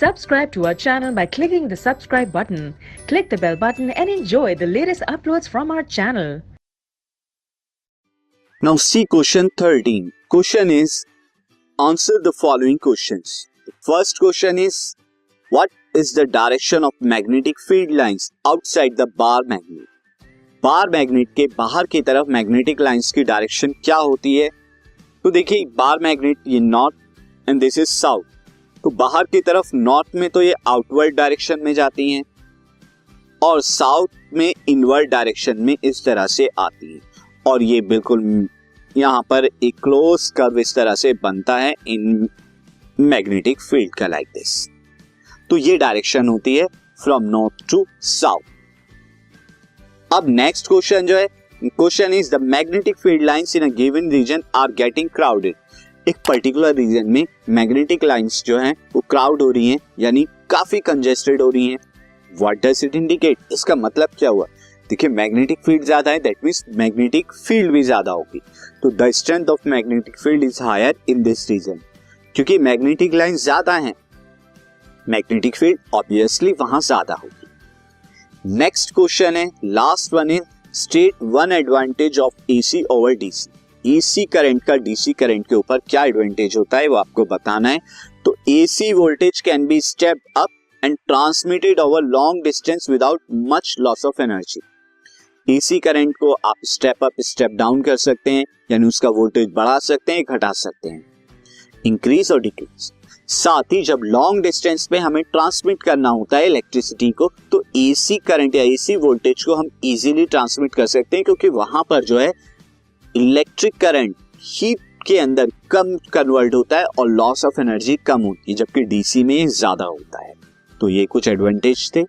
Subscribe to our channel by clicking the subscribe button. Click the bell button and enjoy the latest uploads from our channel. Now see question 13. Question is, answer the following questions. The first question is, what is the direction of magnetic field lines outside the bar magnet? Bar magnet के बाहर की तरफ magnetic lines की direction क्या होती है? तो देखिए, बार मैग्नेट ये north and this is south, तो बाहर की तरफ नॉर्थ में तो ये आउटवर्ड डायरेक्शन में जाती हैं और साउथ में इनवर्ड डायरेक्शन में इस तरह से आती है और ये बिल्कुल यहाँ पर एक क्लोज कर्व इस तरह से बनता है इन मैग्नेटिक फील्ड का, लाइक दिस। तो ये डायरेक्शन होती है फ्रॉम नॉर्थ टू साउथ। अब नेक्स्ट क्वेश्चन जो है, question is the magnetic field lines in a given region are getting crowded. एक पर्टिकुलर रीजन में मैग्नेटिक लाइंस जो हैं वो क्राउड हो रही हैं, यानी काफी कंजेस्टेड हो रही हैं। What does it indicate? इसका मतलब क्या हुआ? देखिए, मैग्नेटिक फील्ड ज्यादा है, दैट मींस मैग्नेटिक फील्ड भी ज्यादा होगी। तो the strength of magnetic field is higher in this region. क्योंकि मैग्नेटिक लाइन ज्यादा हैं, मैग्नेटिक फील्ड ऑब्वियसली वहां ज्यादा होगी। नेक्स्ट क्वेश्चन है, लास्ट वन है, state one advantage of AC over DC. AC current का डीसी करंट के ऊपर क्या एडवांटेज होता है वो आपको बताना है। तो AC voltage can be step up and transmitted over long distance without much loss of energy. AC current को आप स्टेप अप स्टेप डाउन कर सकते हैं, यानी उसका वोल्टेज बढ़ा सकते हैं, घटा सकते हैं, इंक्रीज और डिक्रीज। साथ ही जब लॉन्ग डिस्टेंस पे हमें ट्रांसमिट करना होता है इलेक्ट्रिसिटी को, तो एसी करंट या एसी वोल्टेज को हम इजीली ट्रांसमिट कर सकते हैं, क्योंकि वहां पर जो है इलेक्ट्रिक करंट हीट के अंदर कम कन्वर्ट होता है और लॉस ऑफ एनर्जी कम होती है, जबकि डीसी में ज्यादा होता है। तो ये कुछ एडवांटेज थे।